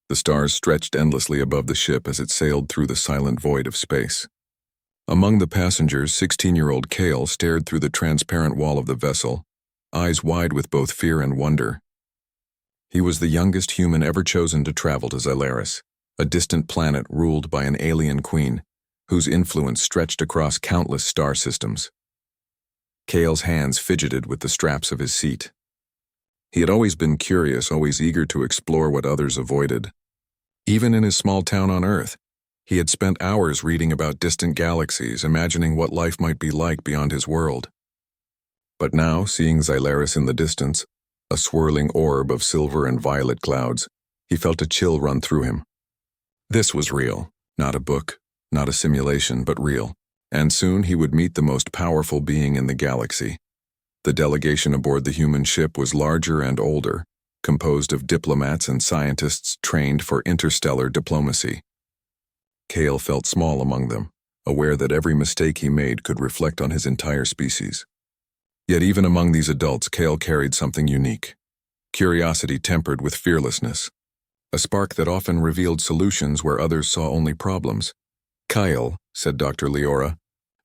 The stars stretched endlessly above the ship as it sailed through the silent void of space. Among the passengers, 16-year-old Kale stared through the transparent wall of the vessel, eyes wide with both fear and wonder. He was the youngest human ever chosen to travel to Xylaris, a distant planet ruled by an alien queen, whose influence stretched across countless star systems. Kale's hands fidgeted with the straps of his seat. He had always been curious, always eager to explore what others avoided. Even in his small town on Earth, he had spent hours reading about distant galaxies, imagining what life might be like beyond his world. But now, seeing Xylaris in the distance, a swirling orb of silver and violet clouds, he felt a chill run through him. This was real, not a book, not a simulation, but real, and soon he would meet the most powerful being in the galaxy. The delegation aboard the human ship was larger and older, composed of diplomats and scientists trained for interstellar diplomacy. Kale felt small among them, aware that every mistake he made could reflect on his entire species. Yet even among these adults, Kale carried something unique. Curiosity tempered with fearlessness. A spark that often revealed solutions where others saw only problems. "Kyle," said Dr. Leora,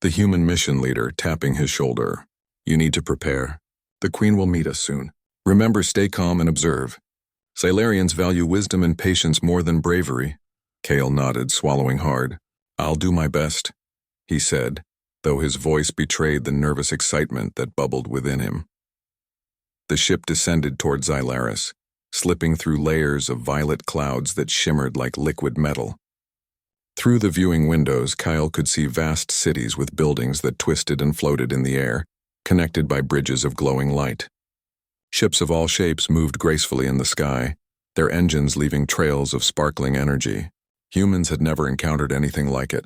the human mission leader, tapping his shoulder. "You need to prepare. The Queen will meet us soon. Remember, stay calm and observe. Xylarians value wisdom and patience more than bravery." Kale nodded, swallowing hard. "I'll do my best," he said, though his voice betrayed the nervous excitement that bubbled within him. The ship descended toward Xylaris, slipping through layers of violet clouds that shimmered like liquid metal. Through the viewing windows, Kyle could see vast cities with buildings that twisted and floated in the air, connected by bridges of glowing light. Ships of all shapes moved gracefully in the sky, their engines leaving trails of sparkling energy. Humans had never encountered anything like it.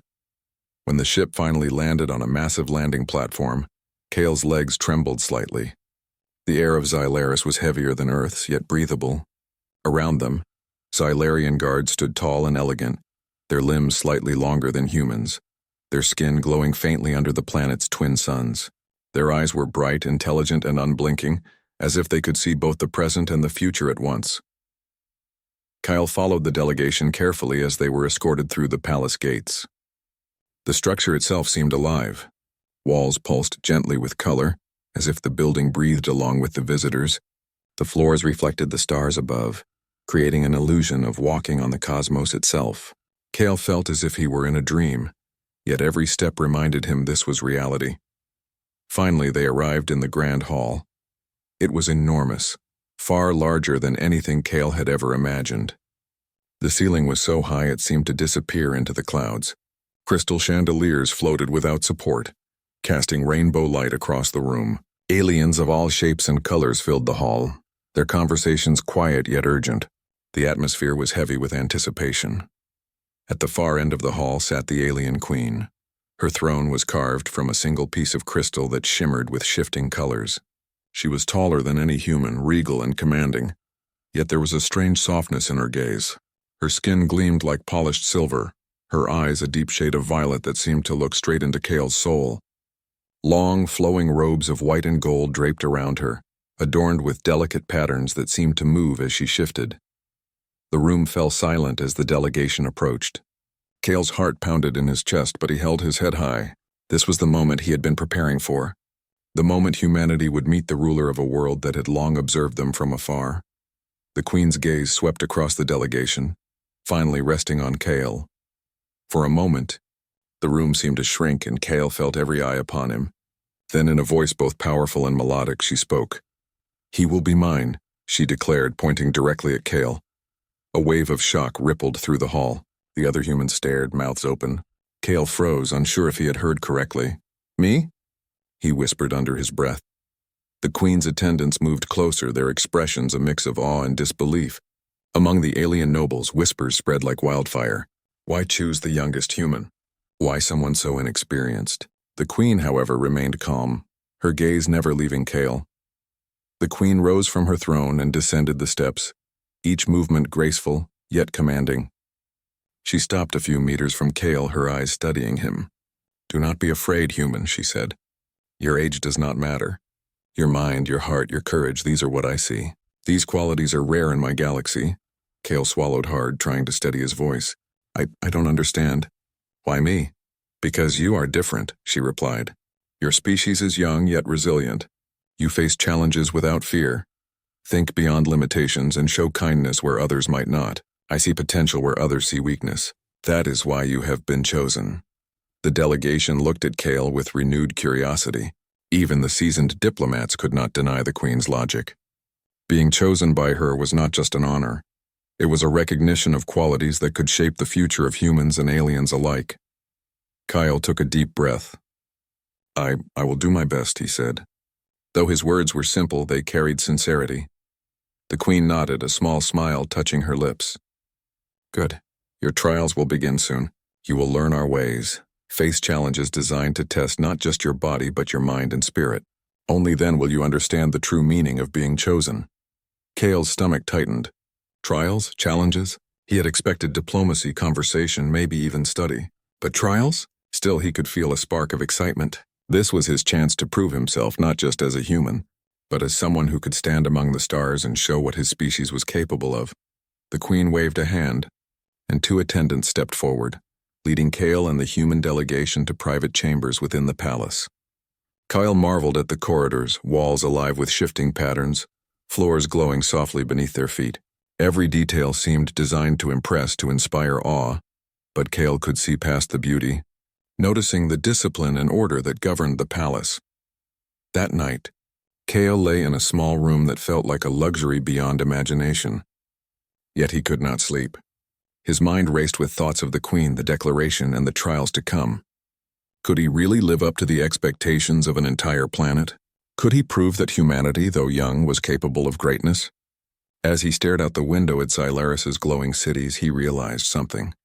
When the ship finally landed on a massive landing platform, Kale's legs trembled slightly. The air of Xylaris was heavier than Earth's, yet breathable. Around them, Xylarian guards stood tall and elegant, their limbs slightly longer than humans, their skin glowing faintly under the planet's twin suns. Their eyes were bright, intelligent, and unblinking, as if they could see both the present and the future at once. Kyle followed the delegation carefully as they were escorted through the palace gates. The structure itself seemed alive. Walls pulsed gently with color, as if the building breathed along with the visitors. The floors reflected the stars above, creating an illusion of walking on the cosmos itself. Kale felt as if he were in a dream, yet every step reminded him this was reality. Finally, they arrived in the grand hall. It was enormous, far larger than anything Kale had ever imagined. The ceiling was so high it seemed to disappear into the clouds. Crystal chandeliers floated without support, casting rainbow light across the room. Aliens of all shapes and colors filled the hall, their conversations quiet yet urgent. The atmosphere was heavy with anticipation. At the far end of the hall sat the alien queen. Her throne was carved from a single piece of crystal that shimmered with shifting colors. She was taller than any human, regal and commanding, yet there was a strange softness in her gaze. Her skin gleamed like polished silver, her eyes a deep shade of violet that seemed to look straight into Kale's soul. Long, flowing robes of white and gold draped around her, adorned with delicate patterns that seemed to move as she shifted. The room fell silent as the delegation approached. Kale's heart pounded in his chest, but he held his head high. This was the moment he had been preparing for. The moment humanity would meet the ruler of a world that had long observed them from afar. The Queen's gaze swept across the delegation, finally resting on Kale. For a moment, the room seemed to shrink and Kale felt every eye upon him. Then in a voice both powerful and melodic, she spoke. "He will be mine," she declared, pointing directly at Kale. A wave of shock rippled through the hall. The other humans stared, mouths open. Kale froze, unsure if he had heard correctly. "Me?" he whispered under his breath. The Queen's attendants moved closer, their expressions a mix of awe and disbelief. Among the alien nobles, whispers spread like wildfire. Why choose the youngest human? Why someone so inexperienced? The Queen, however, remained calm, her gaze never leaving Kale. The Queen rose from her throne and descended the steps, each movement graceful, yet commanding. She stopped a few meters from Kale, her eyes studying him. "Do not be afraid, human," she said. "Your age does not matter. Your mind, your heart, your courage, these are what I see. These qualities are rare in my galaxy. Kale swallowed hard, trying to steady his voice. I don't understand. Why me? Because you are different, she replied. Your species is young yet resilient. You face challenges without fear. Think beyond limitations and show kindness where others might not. I see potential where others see weakness. That is why you have been chosen. The delegation looked at Kale with renewed curiosity. Even the seasoned diplomats could not deny the Queen's logic. Being chosen by her was not just an honor. It was a recognition of qualities that could shape the future of humans and aliens alike. Kyle took a deep breath. I will do my best, he said. Though his words were simple, they carried sincerity. The Queen nodded, a small smile touching her lips. Good. Your trials will begin soon. You will learn our ways, face challenges designed to test not just your body but your mind and spirit. Only then will you understand the true meaning of being chosen. Kale's stomach tightened. Trials? Challenges? He had expected diplomacy, conversation, maybe even study. But trials? Still, he could feel a spark of excitement. This was his chance to prove himself not just as a human, but as someone who could stand among the stars and show what his species was capable of. The Queen waved a hand, and 2 attendants stepped forward, leading Kale and the human delegation to private chambers within the palace. Kyle marveled at the corridors, walls alive with shifting patterns, floors glowing softly beneath their feet. Every detail seemed designed to impress, to inspire awe, but Kale could see past the beauty, noticing the discipline and order that governed the palace. That night, Kale lay in a small room that felt like a luxury beyond imagination. Yet he could not sleep. His mind raced with thoughts of the Queen, the declaration, and the trials to come. Could he really live up to the expectations of an entire planet? Could he prove that humanity, though young, was capable of greatness? As he stared out the window at Xylaris's glowing cities, he realized something.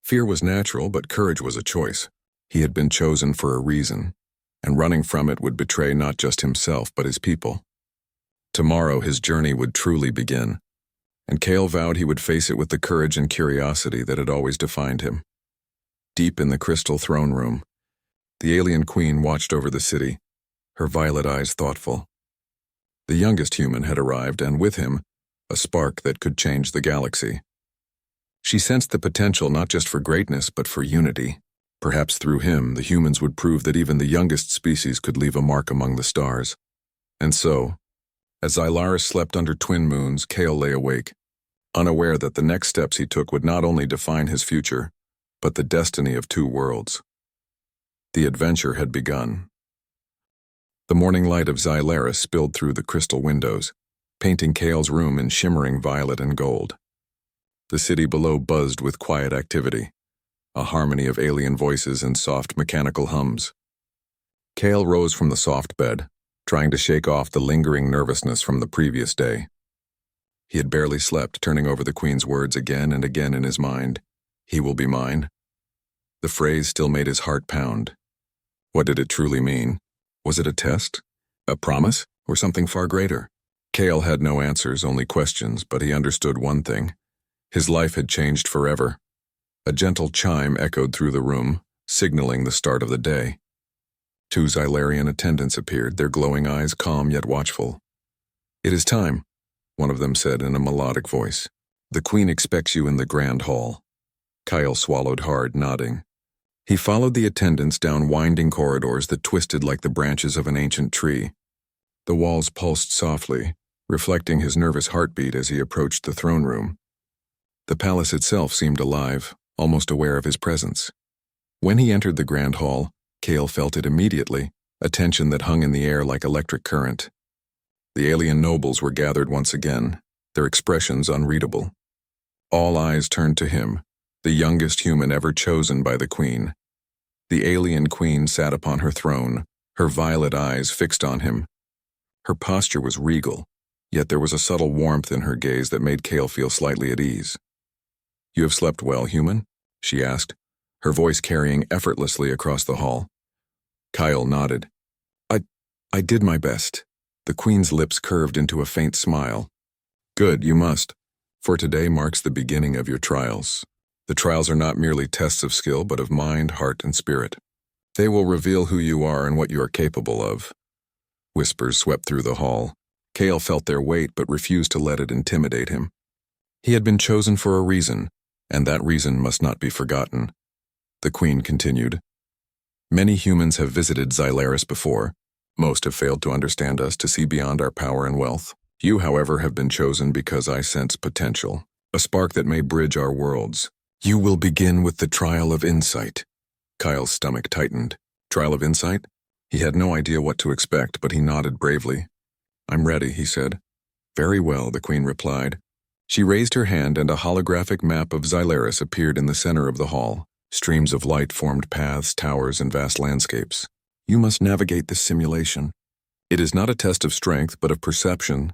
Fear was natural, but courage was a choice. He had been chosen for a reason, and running from it would betray not just himself, but his people. Tomorrow his journey would truly begin, and Kale vowed he would face it with the courage and curiosity that had always defined him. Deep in the crystal throne room, the alien Queen watched over the city, her violet eyes thoughtful. The youngest human had arrived, and with him, a spark that could change the galaxy. She sensed the potential not just for greatness, but for unity. Perhaps through him, the humans would prove that even the youngest species could leave a mark among the stars. And so, as Xylaris slept under twin moons, Kale lay awake, unaware that the next steps he took would not only define his future, but the destiny of 2 worlds. The adventure had begun. The morning light of Xylaris spilled through the crystal windows, painting Kale's room in shimmering violet and gold. The city below buzzed with quiet activity, a harmony of alien voices and soft mechanical hums. Kale rose from the soft bed, trying to shake off the lingering nervousness from the previous day. He had barely slept, turning over the Queen's words again and again in his mind. He will be mine. The phrase still made his heart pound. What did it truly mean? Was it a test? A promise? Or something far greater? Kale had no answers, only questions, but he understood one thing. His life had changed forever. A gentle chime echoed through the room, signaling the start of the day. 2 Xylarian attendants appeared, their glowing eyes calm yet watchful. It is time, one of them said in a melodic voice. The Queen expects you in the grand hall. Kyle swallowed hard, nodding. He followed the attendants down winding corridors that twisted like the branches of an ancient tree. The walls pulsed softly, reflecting his nervous heartbeat as he approached the throne room. The palace itself seemed alive, almost aware of his presence. When he entered the grand hall, Kale felt it immediately, a tension that hung in the air like electric current. The alien nobles were gathered once again, their expressions unreadable. All eyes turned to him, the youngest human ever chosen by the Queen. The alien Queen sat upon her throne, her violet eyes fixed on him. Her posture was regal, yet there was a subtle warmth in her gaze that made Kale feel slightly at ease. You have slept well, human? She asked, her voice carrying effortlessly across the hall. Kyle nodded. I did my best. The Queen's lips curved into a faint smile. Good, you must, for today marks the beginning of your trials. The trials are not merely tests of skill, but of mind, heart, and spirit. They will reveal who you are and what you are capable of. Whispers swept through the hall. Kale felt their weight but refused to let it intimidate him. He had been chosen for a reason, and that reason must not be forgotten. The Queen continued. Many humans have visited Xylaris before. Most have failed to understand us, to see beyond our power and wealth. You, however, have been chosen because I sense potential, a spark that may bridge our worlds. You will begin with the trial of insight. Kyle's stomach tightened. Trial of insight? He had no idea what to expect, but he nodded bravely. I'm ready, he said. Very well, the Queen replied. She raised her hand and a holographic map of Xylaris appeared in the center of the hall. Streams of light formed paths, towers, and vast landscapes. You must navigate this simulation. It is not a test of strength, but of perception,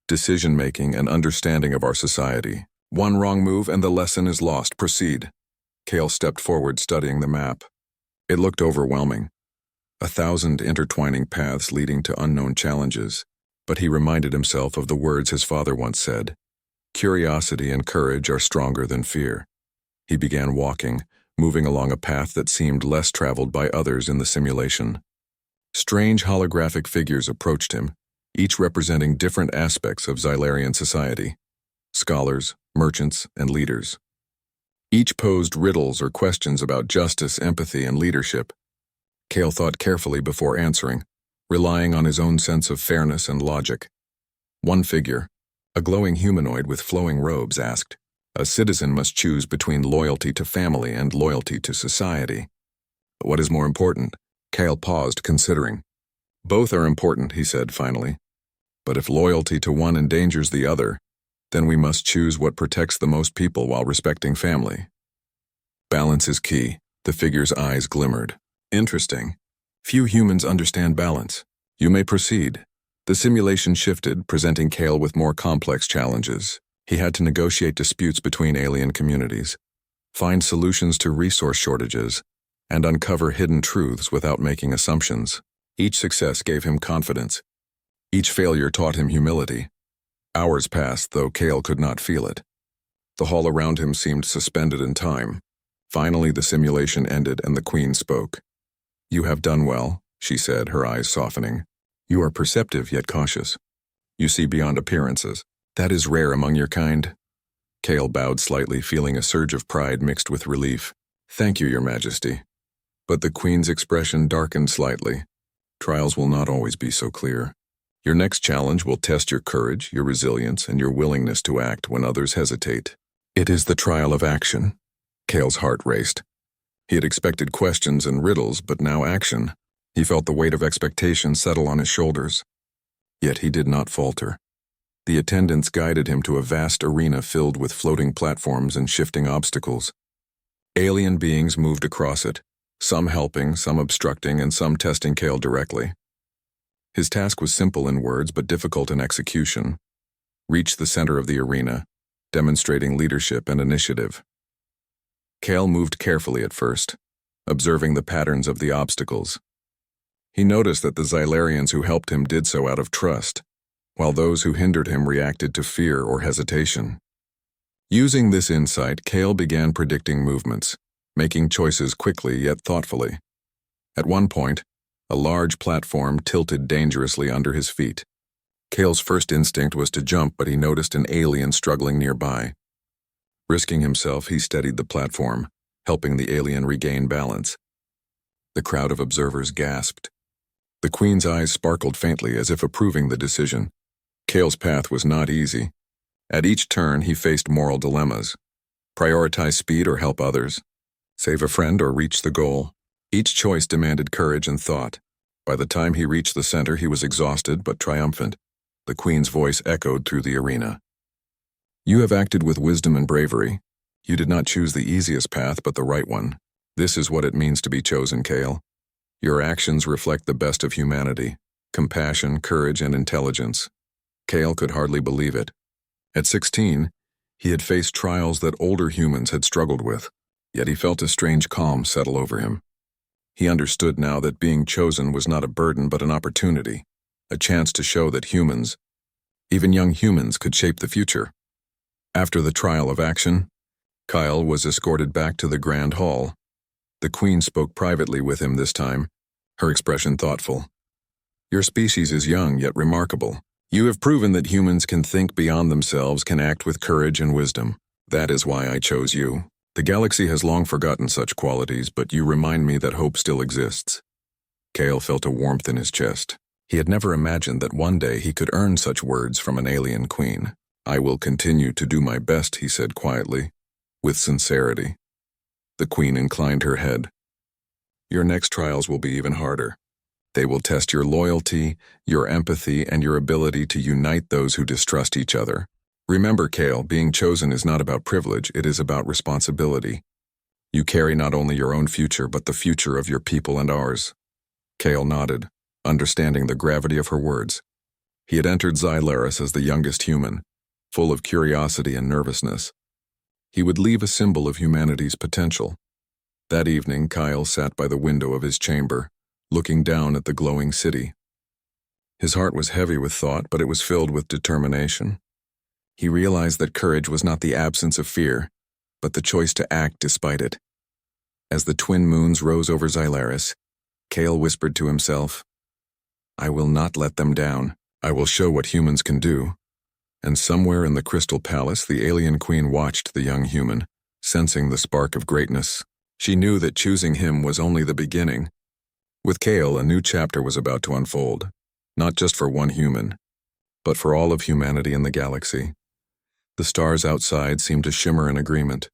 decision-making, and understanding of our society. One wrong move and the lesson is lost. Proceed. Kale stepped forward, studying the map. It looked overwhelming. 1,000 intertwining paths leading to unknown challenges. But he reminded himself of the words his father once said. Curiosity and courage are stronger than fear. He began walking, moving along a path that seemed less traveled by others in the simulation. Strange holographic figures approached him, each representing different aspects of Xylarian society. Scholars, merchants, and leaders. Each posed riddles or questions about justice, empathy, and leadership. Kale thought carefully before answering, relying on his own sense of fairness and logic. One figure, a glowing humanoid with flowing robes, asked, A citizen must choose between loyalty to family and loyalty to society. What is more important? Kale paused, considering. Both are important, he said finally. But if loyalty to one endangers the other, then we must choose what protects the most people while respecting family. Balance is key. The figure's eyes glimmered. Interesting. Few humans understand balance. You may proceed. The simulation shifted, presenting Kale with more complex challenges. He had to negotiate disputes between alien communities, find solutions to resource shortages, and uncover hidden truths without making assumptions. Each success gave him confidence. Each failure taught him humility. Hours passed, though Kale could not feel it. The hall around him seemed suspended in time. Finally, the simulation ended and the Queen spoke. You have done well, she said, her eyes softening. You are perceptive yet cautious. You see beyond appearances. That is rare among your kind. Kale bowed slightly, feeling a surge of pride mixed with relief. Thank you, Your Majesty. But the Queen's expression darkened slightly. Trials will not always be so clear. Your next challenge will test your courage, your resilience, and your willingness to act when others hesitate. It is the trial of action. Kale's heart raced. He had expected questions and riddles, but now action. He felt the weight of expectation settle on his shoulders. Yet he did not falter. The attendants guided him to a vast arena filled with floating platforms and shifting obstacles. Alien beings moved across it, some helping, some obstructing, and some testing Kale directly. His task was simple in words but difficult in execution. Reach the center of the arena, demonstrating leadership and initiative. Kale moved carefully at first, observing the patterns of the obstacles. He noticed that the Xylarians who helped him did so out of trust, while those who hindered him reacted to fear or hesitation. Using this insight, Kale began predicting movements, making choices quickly yet thoughtfully. At one point, a large platform tilted dangerously under his feet. Kale's first instinct was to jump, but he noticed an alien struggling nearby. Risking himself, he steadied the platform, helping the alien regain balance. The crowd of observers gasped. The Queen's eyes sparkled faintly as if approving the decision. Kale's path was not easy. At each turn, he faced moral dilemmas. Prioritize speed or help others. Save a friend or reach the goal. Each choice demanded courage and thought. By the time he reached the center, he was exhausted but triumphant. The Queen's voice echoed through the arena. You have acted with wisdom and bravery. You did not choose the easiest path, but the right one. This is what it means to be chosen, Kale. Your actions reflect the best of humanity, compassion, courage, and intelligence. Kale could hardly believe it. At 16, he had faced trials that older humans had struggled with, yet he felt a strange calm settle over him. He understood now that being chosen was not a burden but an opportunity, a chance to show that humans, even young humans, could shape the future. After the trial of action, Kyle was escorted back to the Grand Hall. The Queen spoke privately with him this time, her expression thoughtful. Your species is young yet remarkable. You have proven that humans can think beyond themselves, can act with courage and wisdom. That is why I chose you. The galaxy has long forgotten such qualities, but you remind me that hope still exists." Kale felt a warmth in his chest. He had never imagined that one day he could earn such words from an alien queen. "I will continue to do my best," he said quietly, with sincerity. The queen inclined her head. "Your next trials will be even harder. They will test your loyalty, your empathy, and your ability to unite those who distrust each other. Remember, Kale, being chosen is not about privilege, it is about responsibility. You carry not only your own future, but the future of your people and ours." Kale nodded, understanding the gravity of her words. He had entered Xylaris as the youngest human, full of curiosity and nervousness. He would leave a symbol of humanity's potential. That evening, Kyle sat by the window of his chamber, looking down at the glowing city. His heart was heavy with thought, but it was filled with determination. He realized that courage was not the absence of fear, but the choice to act despite it. As the twin moons rose over Xylaris, Kale whispered to himself, "I will not let them down. I will show what humans can do." And somewhere in the Crystal Palace, the alien queen watched the young human, sensing the spark of greatness. She knew that choosing him was only the beginning. With Kale, a new chapter was about to unfold, not just for one human, but for all of humanity in the galaxy. The stars outside seemed to shimmer in agreement.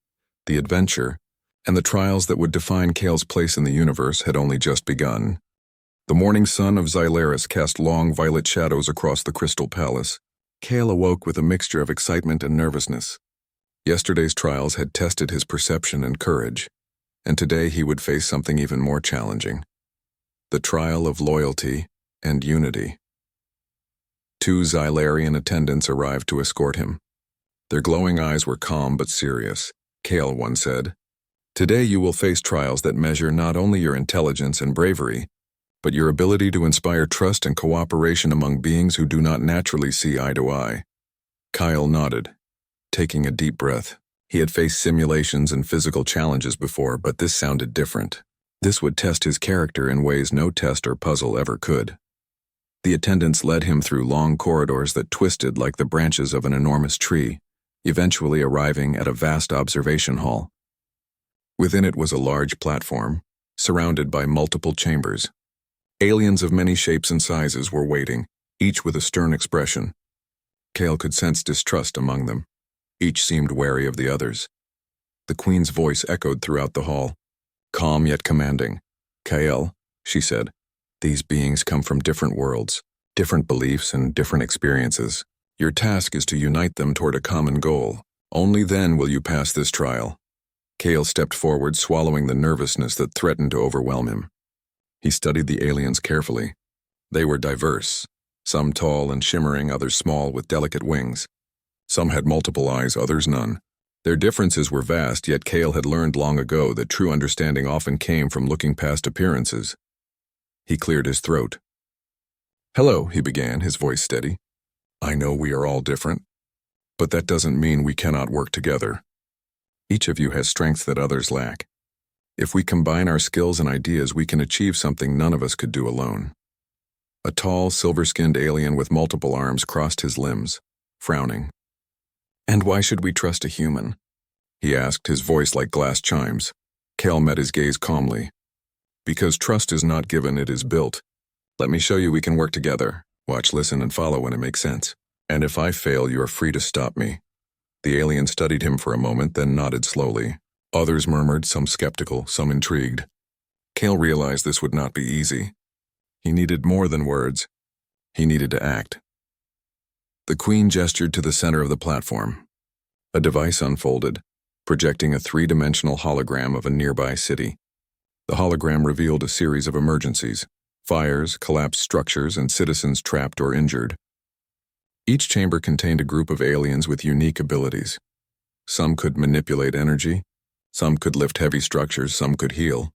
The adventure, and the trials that would define Kale's place in the universe, had only just begun. The morning sun of Xylaris cast long violet shadows across the Crystal Palace. Kale awoke with a mixture of excitement and nervousness. Yesterday's trials had tested his perception and courage, and today he would face something even more challenging: the trial of loyalty and unity. 2 Xylarian attendants arrived to escort him. Their glowing eyes were calm but serious. Kale, one said, "Today you will face trials that measure not only your intelligence and bravery, but your ability to inspire trust and cooperation among beings who do not naturally see eye to eye." Kyle nodded, taking a deep breath. He had faced simulations and physical challenges before, but this sounded different. This would test his character in ways no test or puzzle ever could. The attendants led him through long corridors that twisted like the branches of an enormous tree, eventually arriving at a vast observation hall. Within it was a large platform, surrounded by multiple chambers. Aliens of many shapes and sizes were waiting, each with a stern expression. Kale could sense distrust among them. Each seemed wary of the others. The queen's voice echoed throughout the hall, calm yet commanding. "Kale," she said, "these beings come from different worlds, different beliefs, and different experiences. Your task is to unite them toward a common goal. Only then will you pass this trial." Kale stepped forward, swallowing the nervousness that threatened to overwhelm him. He studied the aliens carefully. They were diverse, some tall and shimmering, others small with delicate wings. Some had multiple eyes, others none. Their differences were vast, yet Kale had learned long ago that true understanding often came from looking past appearances. He cleared his throat. "Hello," he began, his voice steady. "I know we are all different, but that doesn't mean we cannot work together. Each of you has strengths that others lack. If we combine our skills and ideas, we can achieve something none of us could do alone." A tall, silver-skinned alien with multiple arms crossed his limbs, frowning. "And why should we trust a human?" he asked, his voice like glass chimes. Kale met his gaze calmly. "Because trust is not given, it is built. Let me show you we can work together. Watch, listen, and follow when it makes sense. And if I fail, you are free to stop me." The alien studied him for a moment, then nodded slowly. Others murmured, some skeptical, some intrigued. Kale realized this would not be easy. He needed more than words. He needed to act. The queen gestured to the center of the platform. A device unfolded, projecting a 3-dimensional hologram of a nearby city. The hologram revealed a series of emergencies: fires, collapsed structures, and citizens trapped or injured. Each chamber contained a group of aliens with unique abilities. Some could manipulate energy, some could lift heavy structures, some could heal.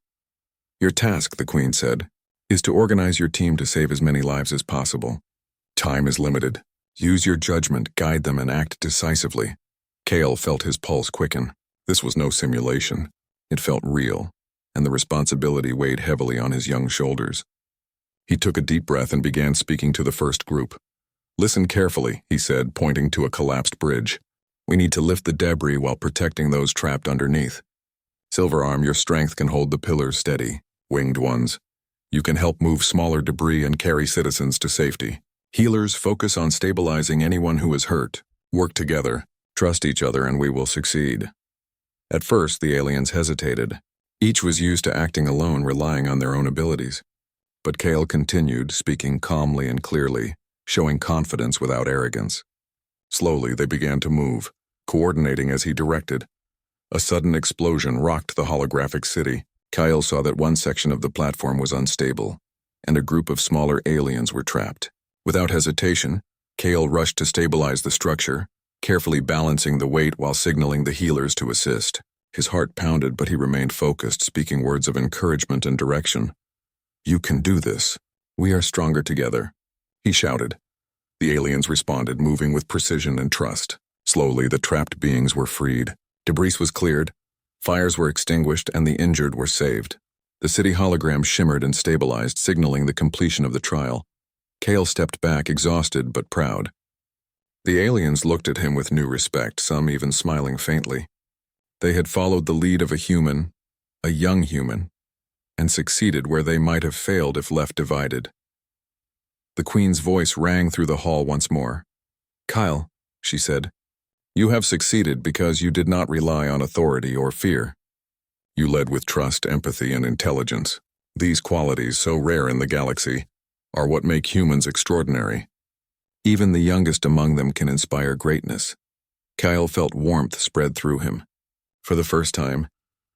"Your task," the queen said, "is to organize your team to save as many lives as possible. Time is limited. Use your judgment, guide them, and act decisively." Kale felt his pulse quicken. This was no simulation. It felt real, and the responsibility weighed heavily on his young shoulders. He took a deep breath and began speaking to the first group. Listen carefully, he said, pointing to a collapsed bridge. We need to lift the debris while protecting those trapped underneath. Silverarm, your strength can hold the pillars steady. Winged ones, you can help move smaller debris and carry citizens to safety. Healers, focus on stabilizing anyone who is hurt. Work together, trust each other, and we will succeed. At first, the aliens hesitated. Each was used to acting alone, relying on their own abilities. But Kale continued, speaking calmly and clearly, showing confidence without arrogance. Slowly, they began to move, coordinating as he directed. A sudden explosion rocked the holographic city. Kyle saw that one section of the platform was unstable, and a group of smaller aliens were trapped. Without hesitation, Kale rushed to stabilize the structure, carefully balancing the weight while signaling the healers to assist. His heart pounded, but he remained focused, speaking words of encouragement and direction. You can do this. We are stronger together, he shouted. The aliens responded, moving with precision and trust. Slowly, the trapped beings were freed. Debris was cleared, fires were extinguished, and the injured were saved. The city hologram shimmered and stabilized, signaling the completion of the trial. Kale stepped back, exhausted but proud. The aliens looked at him with new respect, some even smiling faintly. They had followed the lead of a human, a young human, and succeeded where they might have failed if left divided. The Queen's voice rang through the hall once more. Kyle, she said, you have succeeded because you did not rely on authority or fear. You led with trust, empathy, and intelligence. These qualities, so rare in the galaxy, are what make humans extraordinary. Even the youngest among them can inspire greatness. Kyle felt warmth spread through him. For the first time,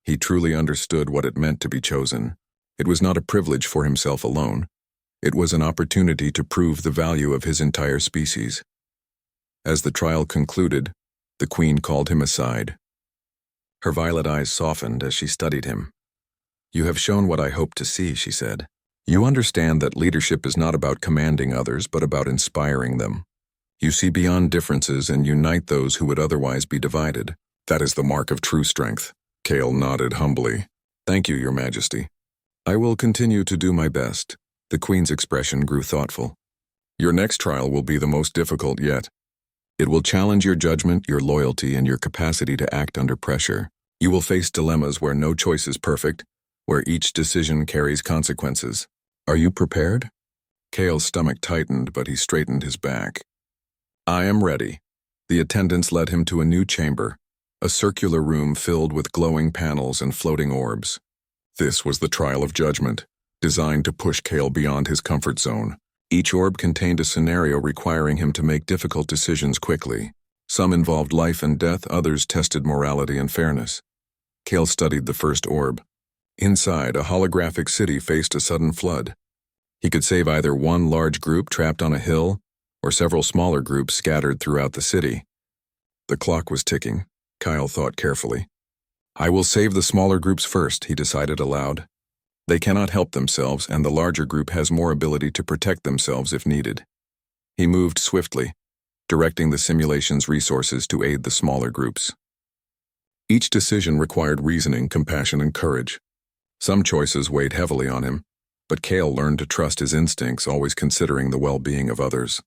he truly understood what it meant to be chosen. It was not a privilege for himself alone. It was an opportunity to prove the value of his entire species. As the trial concluded, the Queen called him aside. Her violet eyes softened as she studied him. You have shown what I hoped to see, she said. You understand that leadership is not about commanding others, but about inspiring them. You see beyond differences and unite those who would otherwise be divided. That is the mark of true strength. Kale nodded humbly. Thank you, Your Majesty. I will continue to do my best. The Queen's expression grew thoughtful. Your next trial will be the most difficult yet. It will challenge your judgment, your loyalty, and your capacity to act under pressure. You will face dilemmas where no choice is perfect, where each decision carries consequences. Are you prepared? Kale's stomach tightened, but he straightened his back. I am ready. The attendants led him to a new chamber, a circular room filled with glowing panels and floating orbs. This was the trial of judgment, designed to push Kale beyond his comfort zone. Each orb contained a scenario requiring him to make difficult decisions quickly. Some involved life and death, others tested morality and fairness. Kale studied the first orb. Inside, a holographic city faced a sudden flood. He could save either one large group trapped on a hill or several smaller groups scattered throughout the city. The clock was ticking. Kyle thought carefully. I will save the smaller groups first, he decided aloud. They cannot help themselves, and the larger group has more ability to protect themselves if needed. He moved swiftly, directing the simulation's resources to aid the smaller groups. Each decision required reasoning, compassion, and courage. Some choices weighed heavily on him, but Kale learned to trust his instincts, always considering the well-being of others.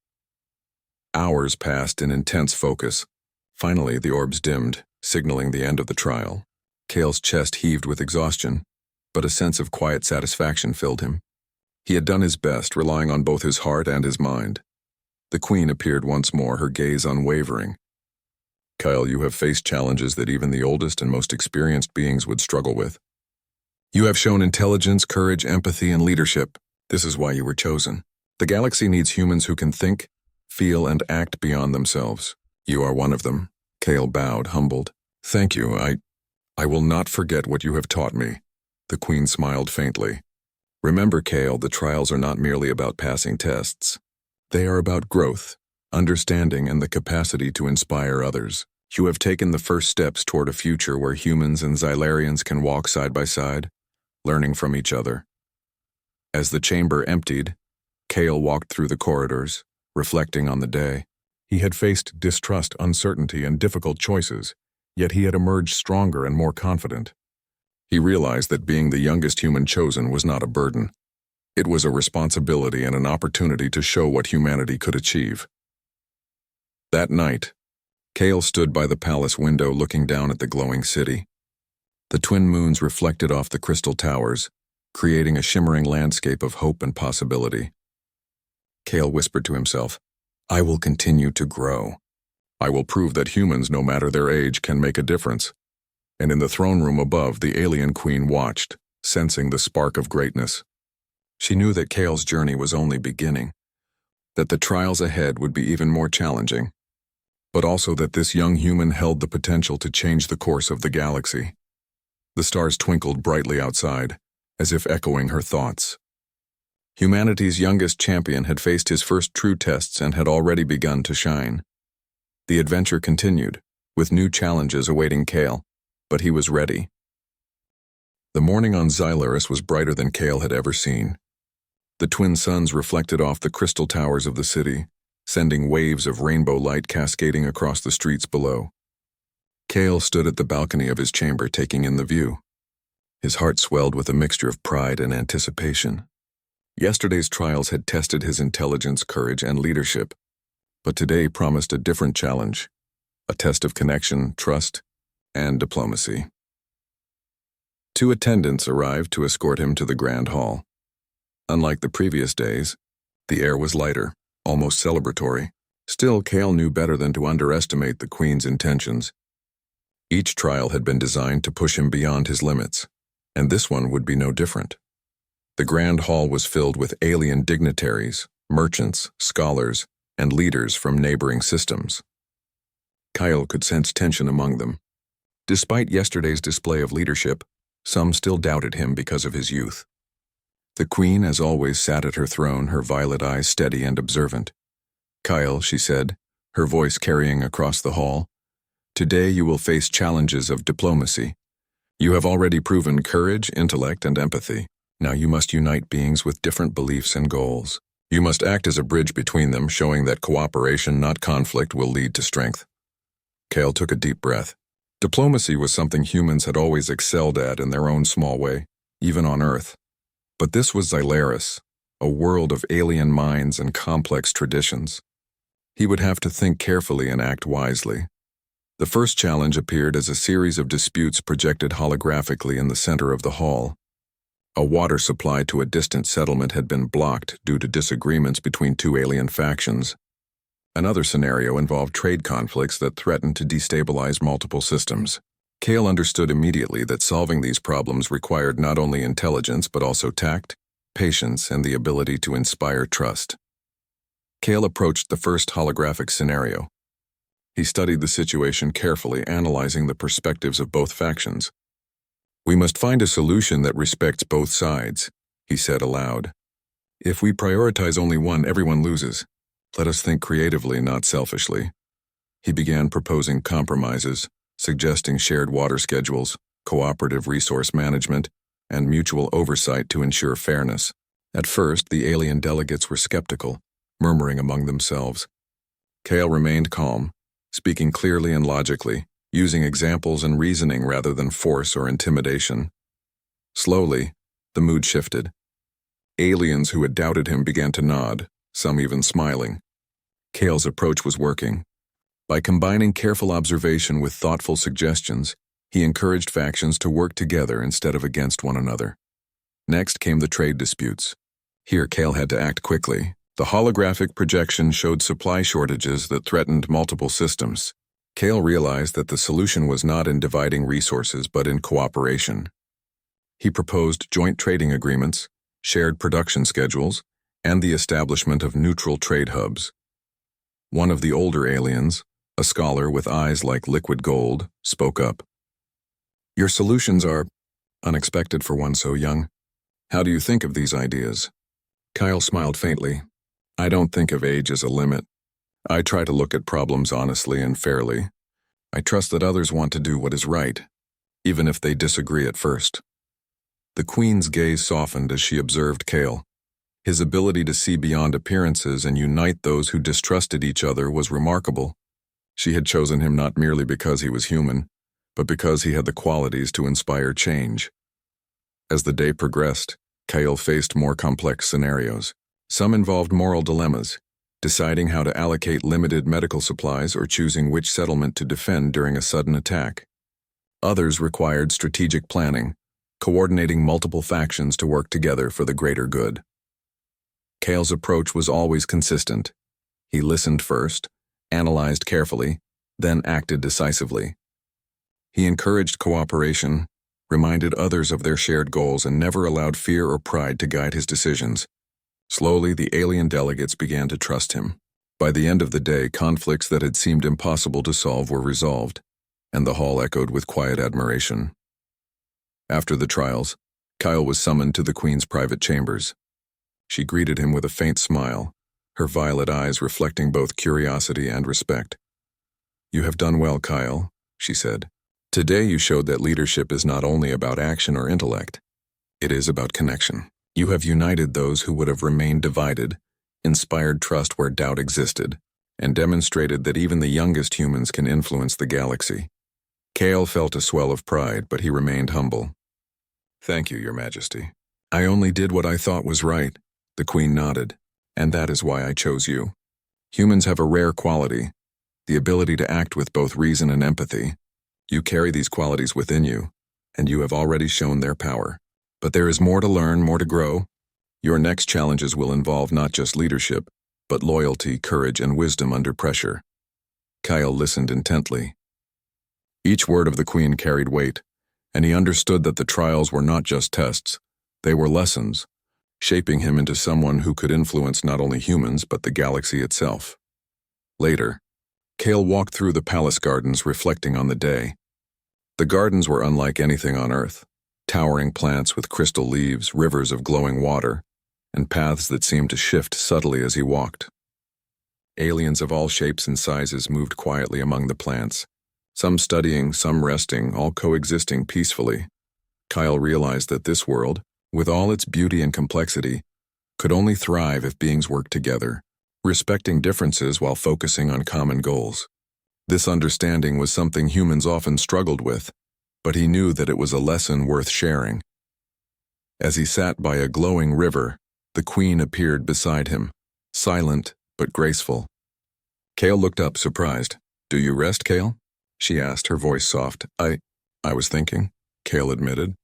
Hours passed in intense focus. Finally, the orbs dimmed, signaling the end of the trial. Kale's chest heaved with exhaustion, but a sense of quiet satisfaction filled him. He had done his best, relying on both his heart and his mind. The Queen appeared once more, her gaze unwavering. Kyle, you have faced challenges that even the oldest and most experienced beings would struggle with. You have shown intelligence, courage, empathy, and leadership. This is why you were chosen. The galaxy needs humans who can think, feel, and act beyond themselves. You are one of them. Kale bowed, humbled. Thank you. I will not forget what you have taught me. The Queen smiled faintly. Remember, Kale, the trials are not merely about passing tests. They are about growth, understanding, and the capacity to inspire others. You have taken the first steps toward a future where humans and Xylarians can walk side by side, learning from each other. As the chamber emptied, Kale walked through the corridors, reflecting on the day. He had faced distrust, uncertainty, and difficult choices, yet he had emerged stronger and more confident. He realized that being the youngest human chosen was not a burden. It was a responsibility and an opportunity to show what humanity could achieve. That night, Kale stood by the palace window looking down at the glowing city. The twin moons reflected off the crystal towers, creating a shimmering landscape of hope and possibility. Kale whispered to himself, "I will continue to grow. I will prove that humans, no matter their age, can make a difference." And in the throne room above, the alien queen watched, sensing the spark of greatness. She knew that Kale's journey was only beginning, that the trials ahead would be even more challenging, but also that this young human held the potential to change the course of the galaxy. The stars twinkled brightly outside, as if echoing her thoughts. Humanity's youngest champion had faced his first true tests and had already begun to shine. The adventure continued, with new challenges awaiting Kale, but he was ready. The morning on Xylaris was brighter than Kale had ever seen. The twin suns reflected off the crystal towers of the city, sending waves of rainbow light cascading across the streets below. Kale stood at the balcony of his chamber taking in the view. His heart swelled with a mixture of pride and anticipation. Yesterday's trials had tested his intelligence, courage, and leadership, but today promised a different challenge, a test of connection, trust, and diplomacy. 2 attendants arrived to escort him to the Grand Hall. Unlike the previous days, the air was lighter, almost celebratory. Still, Kale knew better than to underestimate the Queen's intentions. Each trial had been designed to push him beyond his limits, and this one would be no different. The Grand Hall was filled with alien dignitaries, merchants, scholars, and leaders from neighboring systems. Kyle could sense tension among them. Despite yesterday's display of leadership, some still doubted him because of his youth. The Queen, as always, sat at her throne, her violet eyes steady and observant. "Kyle," she said, her voice carrying across the hall, "today you will face challenges of diplomacy. You have already proven courage, intellect, and empathy. Now you must unite beings with different beliefs and goals. You must act as a bridge between them, showing that cooperation, not conflict, will lead to strength." Kale took a deep breath. Diplomacy was something humans had always excelled at in their own small way, even on Earth. But this was Xylaris, a world of alien minds and complex traditions. He would have to think carefully and act wisely. The first challenge appeared as a series of disputes projected holographically in the center of the hall. A water supply to a distant settlement had been blocked due to disagreements between 2 alien factions. Another scenario involved trade conflicts that threatened to destabilize multiple systems. Kale understood immediately that solving these problems required not only intelligence but also tact, patience, and the ability to inspire trust. Kale approached the first holographic scenario. He studied the situation carefully, analyzing the perspectives of both factions. "We must find a solution that respects both sides," he said aloud. "If we prioritize only one, everyone loses. Let us think creatively, not selfishly." He began proposing compromises, suggesting shared water schedules, cooperative resource management, and mutual oversight to ensure fairness. At first, the alien delegates were skeptical, murmuring among themselves. Kale remained calm, speaking clearly and logically, using examples and reasoning rather than force or intimidation. Slowly, the mood shifted. Aliens who had doubted him began to nod, some even smiling. Kale's approach was working. By combining careful observation with thoughtful suggestions, he encouraged factions to work together instead of against one another. Next came the trade disputes. Here, Kale had to act quickly. The holographic projection showed supply shortages that threatened multiple systems. Kale realized that the solution was not in dividing resources but in cooperation. He proposed joint trading agreements, shared production schedules, and the establishment of neutral trade hubs. One of the older aliens, a scholar with eyes like liquid gold, spoke up. "Your solutions are unexpected for one so young. How do you think of these ideas?" Kyle smiled faintly. "I don't think of age as a limit. I try to look at problems honestly and fairly. I trust that others want to do what is right, even if they disagree at first." The Queen's gaze softened as she observed Kale. His ability to see beyond appearances and unite those who distrusted each other was remarkable. She had chosen him not merely because he was human, but because he had the qualities to inspire change. As the day progressed, Kale faced more complex scenarios. Some involved moral dilemmas. deciding how to allocate limited medical supplies or choosing which settlement to defend during a sudden attack. Others required strategic planning, coordinating multiple factions to work together for the greater good. Kale's approach was always consistent. He listened first, analyzed carefully, then acted decisively. He encouraged cooperation, reminded others of their shared goals, and never allowed fear or pride to guide his decisions. Slowly, the alien delegates began to trust him. By the end of the day, conflicts that had seemed impossible to solve were resolved, and the hall echoed with quiet admiration. After the trials, Kyle was summoned to the Queen's private chambers. She greeted him with a faint smile, her violet eyes reflecting both curiosity and respect. "You have done well, Kyle," she said. "Today you showed that leadership is not only about action or intellect. It is about connection. You have united those who would have remained divided, inspired trust where doubt existed, and demonstrated that even the youngest humans can influence the galaxy." Kale felt a swell of pride, but he remained humble. "Thank you, Your Majesty. I only did what I thought was right," the Queen nodded, "and that is why I chose you. Humans have a rare quality, the ability to act with both reason and empathy. You carry these qualities within you, and you have already shown their power. But there is more to learn, more to grow. Your next challenges will involve not just leadership, but loyalty, courage, and wisdom under pressure." Kyle listened intently. Each word of the Queen carried weight, and he understood that the trials were not just tests, they were lessons, shaping him into someone who could influence not only humans but the galaxy itself. Later, Kale walked through the palace gardens reflecting on the day. The gardens were unlike anything on Earth, towering plants with crystal leaves, rivers of glowing water, and paths that seemed to shift subtly as he walked. Aliens of all shapes and sizes moved quietly among the plants, some studying, some resting, all coexisting peacefully. Kyle realized that this world, with all its beauty and complexity, could only thrive if beings worked together, respecting differences while focusing on common goals. This understanding was something humans often struggled with, but he knew that it was a lesson worth sharing. As he sat by a glowing river, the Queen appeared beside him, silent but graceful. Kale looked up, surprised. "Do you rest, Kale?" she asked, her voice soft. I was thinking," Kale admitted,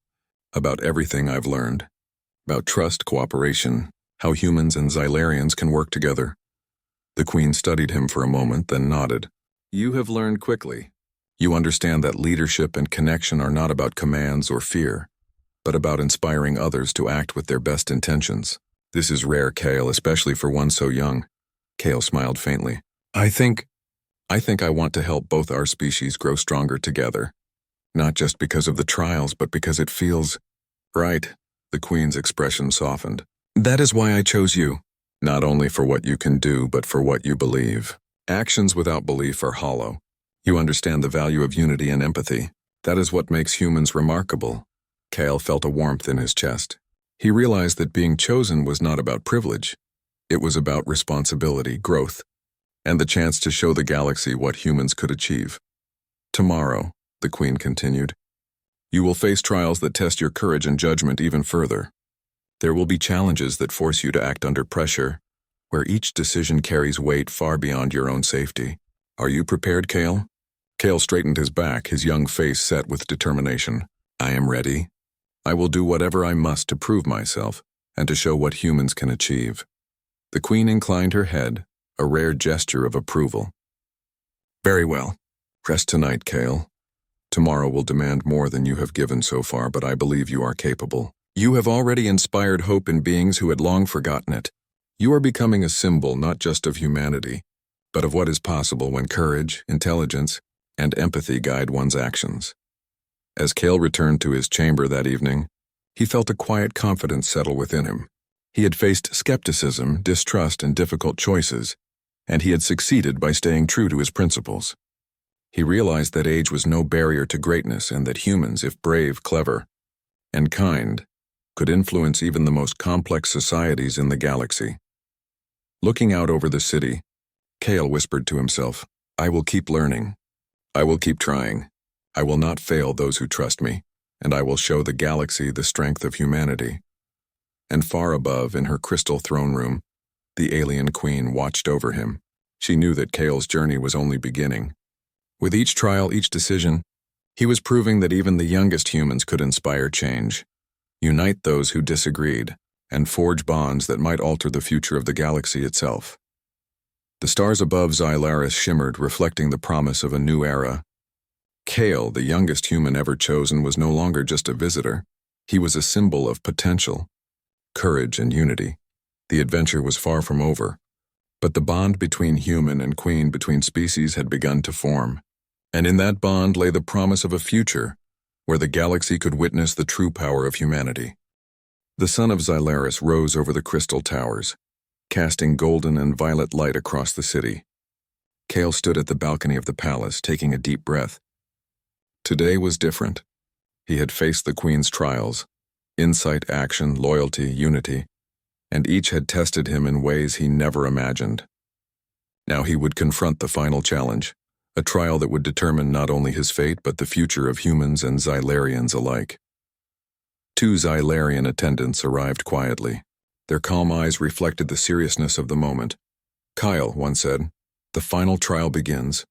"about everything I've learned. About trust, cooperation, how humans and Xylarians can work together." The Queen studied him for a moment, then nodded. "You have learned quickly. You understand that leadership and connection are not about commands or fear, but about inspiring others to act with their best intentions. This is rare, Kale, especially for one so young." Kale smiled faintly. I think I want to help both our species grow stronger together. Not just because of the trials, but because it feels right." The Queen's expression softened. "That is why I chose you. Not only for what you can do, but for what you believe. Actions without belief are hollow. You understand the value of unity and empathy. That is what makes humans remarkable." Kale felt a warmth in his chest. He realized that being chosen was not about privilege. It was about responsibility, growth, and the chance to show the galaxy what humans could achieve. "Tomorrow," the Queen continued, "you will face trials that test your courage and judgment even further. There will be challenges that force you to act under pressure, where each decision carries weight far beyond your own safety. Are you prepared, Kale?" Kale straightened his back, his young face set with determination. "I am ready. I will do whatever I must to prove myself and to show what humans can achieve." The Queen inclined her head, a rare gesture of approval. "Very well. Rest tonight, Kale. Tomorrow will demand more than you have given so far, but I believe you are capable. You have already inspired hope in beings who had long forgotten it. You are becoming a symbol not just of humanity, but of what is possible when courage, intelligence, and empathy guide one's actions." As Kale returned to his chamber that evening, he felt a quiet confidence settle within him. He had faced skepticism, distrust, and difficult choices, and he had succeeded by staying true to his principles. He realized that age was no barrier to greatness and that humans, if brave, clever, and kind, could influence even the most complex societies in the galaxy. Looking out over the city, Kale whispered to himself, "I will keep learning. I will keep trying. I will not fail those who trust me, and I will show the galaxy the strength of humanity." And far above, in her crystal throne room, The alien queen watched over him. She knew that Kale's journey was only beginning. With each trial, each decision, he was proving that even the youngest humans could inspire change, unite those who disagreed, and forge bonds that might alter the future of the galaxy itself. The stars above Xylaris shimmered, reflecting the promise of a new era. Kale, the youngest human ever chosen, was no longer just a visitor. He was a symbol of potential, courage, and unity. The adventure was far from over, but the bond between human and queen, between species, had begun to form. And in that bond lay the promise of a future where the galaxy could witness the true power of humanity. The sun of Xylaris rose over the crystal towers, casting golden and violet light across the city. Kale stood at the balcony of the palace, taking a deep breath. Today was different. He had faced the Queen's trials, insight, action, loyalty, unity, and each had tested him in ways he never imagined. Now he would confront the final challenge, a trial that would determine not only his fate but the future of humans and Xylarians alike. 2 Xylarian attendants arrived quietly. Their calm eyes reflected the seriousness of the moment. "Kyle," one said, "the final trial begins.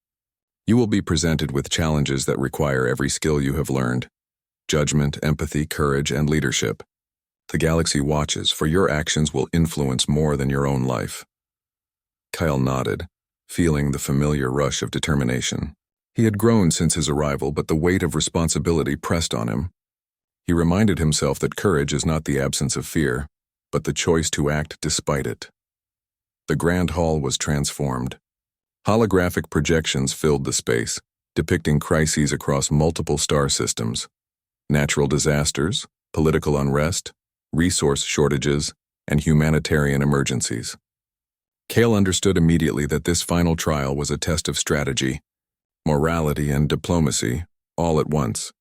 You will be presented with challenges that require every skill you have learned: judgment, empathy, courage, and leadership. The galaxy watches, for your actions will influence more than your own life." Kyle nodded, feeling the familiar rush of determination. He had grown since his arrival, but the weight of responsibility pressed on him. He reminded himself that courage is not the absence of fear, but the choice to act despite it. The grand hall was transformed. Holographic projections filled the space, depicting crises across multiple star systems: natural disasters, political unrest, resource shortages, and humanitarian emergencies. Kale understood immediately that this final trial was a test of strategy, morality, and diplomacy, all at once.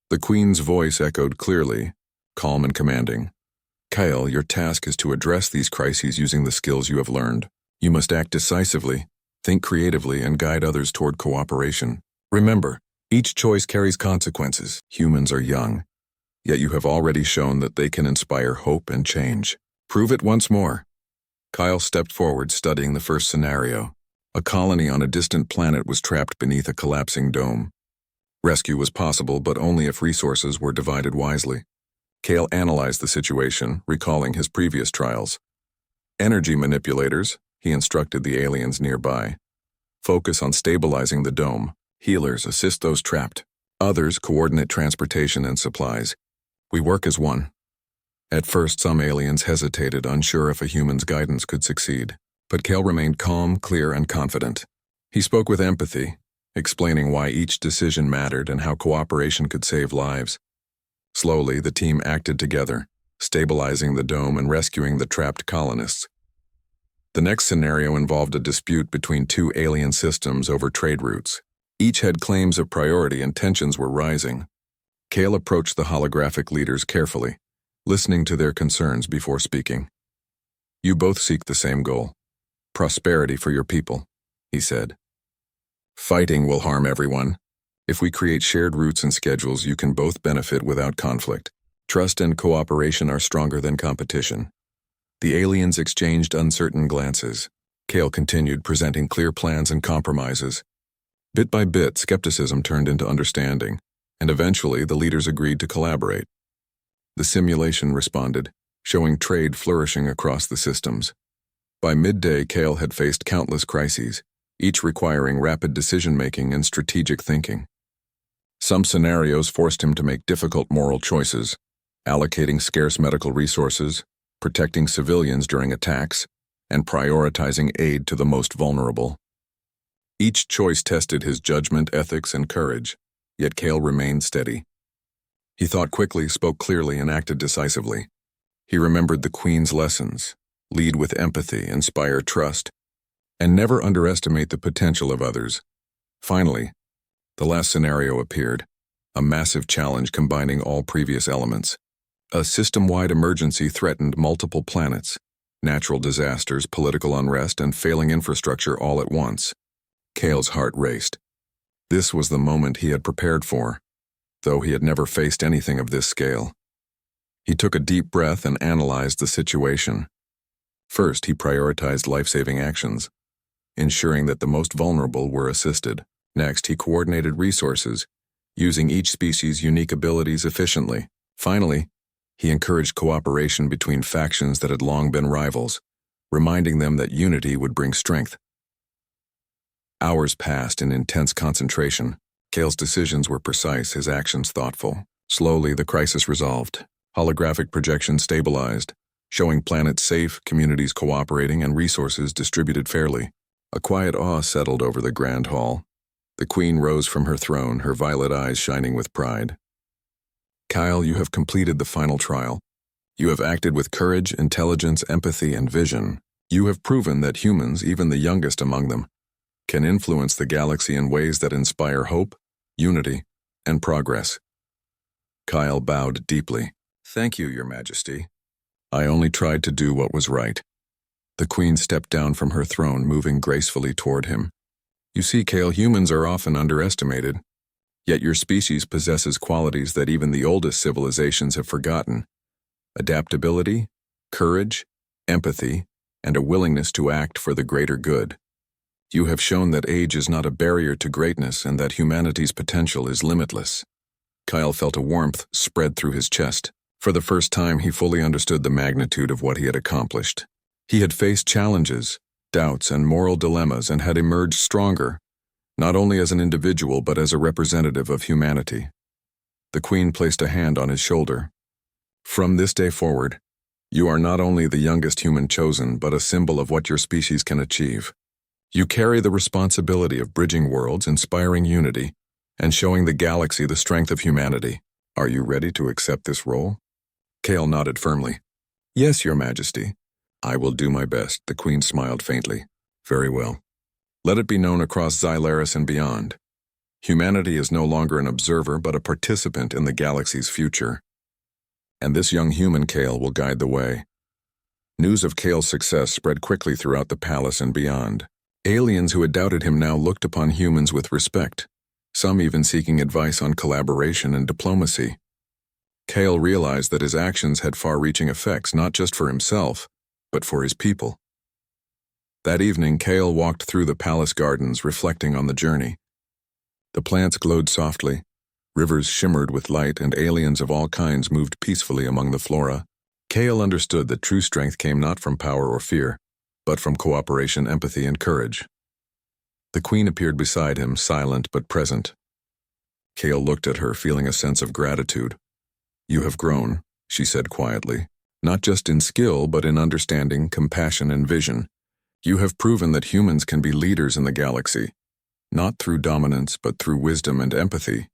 The Queen's voice echoed clearly, calm and commanding. "Kyle, your task is to address these crises using the skills you have learned. You must act decisively, think creatively, and guide others toward cooperation. Remember, each choice carries consequences. Humans are young, yet you have already shown that they can inspire hope and change. Prove it once more." Kyle stepped forward, studying the first scenario. A colony on a distant planet was trapped beneath a collapsing dome. Rescue was possible, but only if resources were divided wisely. Kale analyzed the situation, recalling his previous trials. "Energy manipulators," he instructed the aliens nearby. "Focus on stabilizing the dome. Healers assist those trapped. Others coordinate transportation and supplies. We work as one." At first, some aliens hesitated, unsure if a human's guidance could succeed. But Kale remained calm, clear, and confident. He spoke with empathy, explaining why each decision mattered and how cooperation could save lives. Slowly, the team acted together, stabilizing the dome and rescuing the trapped colonists. The next scenario involved a dispute between 2 alien systems over trade routes. Each had claims of priority and tensions were rising. Kale approached the holographic leaders carefully, listening to their concerns before speaking. "You both seek the same goal: prosperity for your people," he said. "Fighting will harm everyone. If we create shared routes and schedules, you can both benefit without conflict. Trust and cooperation are stronger than competition." The aliens exchanged uncertain glances. Kale continued, presenting clear plans and compromises. Bit by bit, skepticism turned into understanding, and eventually the leaders agreed to collaborate. The simulation responded, showing trade flourishing across the systems. By midday, Kale had faced countless crises, each requiring rapid decision-making and strategic thinking. Some scenarios forced him to make difficult moral choices, allocating scarce medical resources, protecting civilians during attacks, and prioritizing aid to the most vulnerable. Each choice tested his judgment, ethics, and courage, yet Kale remained steady. He thought quickly, spoke clearly, and acted decisively. He remembered the Queen's lessons: lead with empathy, inspire trust, and never underestimate the potential of others. Finally, the last scenario appeared, a massive challenge combining all previous elements. A system-wide emergency threatened multiple planets: natural disasters, political unrest, and failing infrastructure all at once. Kale's heart raced. This was the moment he had prepared for, though he had never faced anything of this scale. He took a deep breath and analyzed the situation. First, he prioritized life-saving actions, ensuring that the most vulnerable were assisted. Next, he coordinated resources, using each species' unique abilities efficiently. Finally, he encouraged cooperation between factions that had long been rivals, reminding them that unity would bring strength. Hours passed in intense concentration. Kale's decisions were precise, his actions thoughtful. Slowly, the crisis resolved. Holographic projections stabilized, showing planets safe, communities cooperating, and resources distributed fairly. A quiet awe settled over the grand hall. The queen rose from her throne, her violet eyes shining with pride. Kyle, you have completed the final trial. You have acted with courage, intelligence, empathy, and vision. You have proven that humans, even the youngest among them, can influence the galaxy in ways that inspire hope, unity, and progress. Kyle bowed deeply. Thank you, Your Majesty. I only tried to do what was right. The queen stepped down from her throne, moving gracefully toward him. You see, Kale, humans are often underestimated. Yet your species possesses qualities that even the oldest civilizations have forgotten. Adaptability, courage, empathy, and a willingness to act for the greater good. You have shown that age is not a barrier to greatness and that humanity's potential is limitless. Kyle felt a warmth spread through his chest. For the first time, he fully understood the magnitude of what he had accomplished. He had faced challenges, doubts, and moral dilemmas and had emerged stronger, not only as an individual but as a representative of humanity. The queen placed a hand on his shoulder. From this day forward, you are not only the youngest human chosen, but a symbol of what your species can achieve. You carry the responsibility of bridging worlds, inspiring unity, and showing the galaxy the strength of humanity. Are you ready to accept this role? Kale nodded firmly. Yes, Your Majesty. I will do my best, the queen smiled faintly. Very well. Let it be known across Xylaris and beyond. Humanity is no longer an observer but a participant in the galaxy's future. And this young human, Kale, will guide the way. News of Kale's success spread quickly throughout the palace and beyond. Aliens who had doubted him now looked upon humans with respect, some even seeking advice on collaboration and diplomacy. Kale realized that his actions had far-reaching effects not just for himself, but for his people. That evening, Kale walked through the palace gardens, reflecting on the journey. The plants glowed softly, rivers shimmered with light, and aliens of all kinds moved peacefully among the flora. Kale understood that true strength came not from power or fear, but from cooperation, empathy, and courage. The queen appeared beside him, silent but present. Kale looked at her, feeling a sense of gratitude. You have grown, she said quietly, not just in skill, but in understanding, compassion, and vision. You have proven that humans can be leaders in the galaxy, not through dominance, but through wisdom and empathy.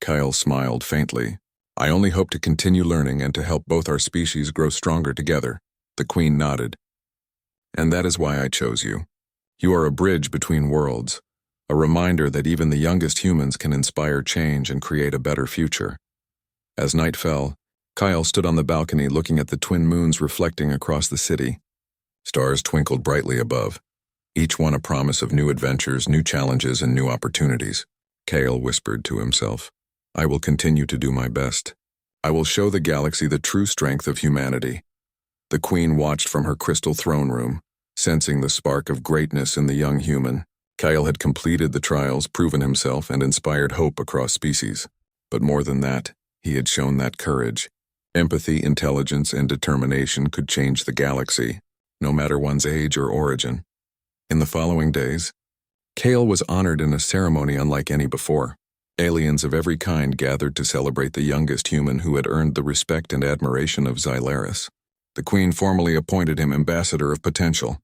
Kyle smiled faintly. I only hope to continue learning and to help both our species grow stronger together. The queen nodded. And that is why I chose you. You are a bridge between worlds, a reminder that even the youngest humans can inspire change and create a better future. As night fell, Kyle stood on the balcony looking at the twin moons reflecting across the city. Stars twinkled brightly above, each one a promise of new adventures, new challenges, and new opportunities. Kyle whispered to himself, I will continue to do my best. I will show the galaxy the true strength of humanity. The queen watched from her crystal throne room, sensing the spark of greatness in the young human. Kyle had completed the trials, proven himself, and inspired hope across species. But more than that, he had shown that courage, empathy, intelligence, and determination could change the galaxy, no matter one's age or origin. In the following days, Kale was honored in a ceremony unlike any before. Aliens of every kind gathered to celebrate the youngest human who had earned the respect and admiration of Xylaris. The queen formally appointed him Ambassador of Potential,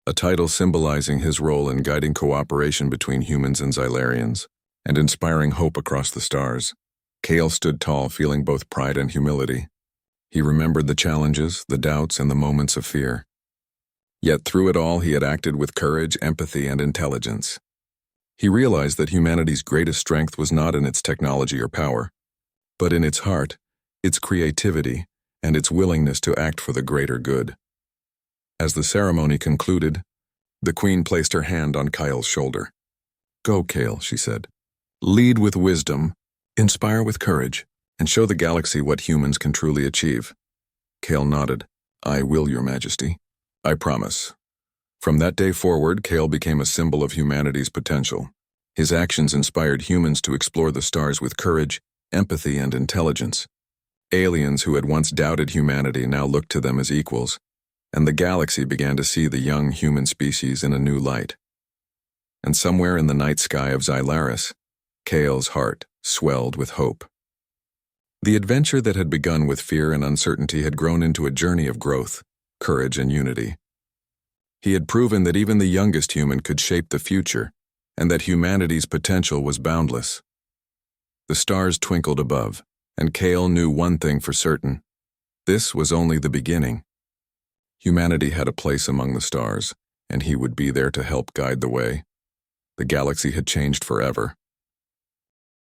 a title symbolizing his role in guiding cooperation between humans and Xylarians, and inspiring hope across the stars. Kale stood tall, feeling both pride and humility. He remembered the challenges, the doubts, and the moments of fear. Yet through it all, he had acted with courage, empathy, and intelligence. He realized that humanity's greatest strength was not in its technology or power, but in its heart, its creativity, and its willingness to act for the greater good. As the ceremony concluded, the queen placed her hand on Kyle's shoulder. Go, Kale, she said. Lead with wisdom, inspire with courage, and show the galaxy what humans can truly achieve. Kale nodded. I will, Your Majesty. I promise. From that day forward, Kale became a symbol of humanity's potential. His actions inspired humans to explore the stars with courage, empathy, and intelligence. Aliens who had once doubted humanity now looked to them as equals, and the galaxy began to see the young human species in a new light. And somewhere in the night sky of Xylaris, Kale's heart swelled with hope. The adventure that had begun with fear and uncertainty had grown into a journey of growth, courage, and unity. He had proven that even the youngest human could shape the future, and that humanity's potential was boundless. The stars twinkled above, and Kale knew one thing for certain. This was only the beginning. Humanity had a place among the stars, and he would be there to help guide the way. The galaxy had changed forever,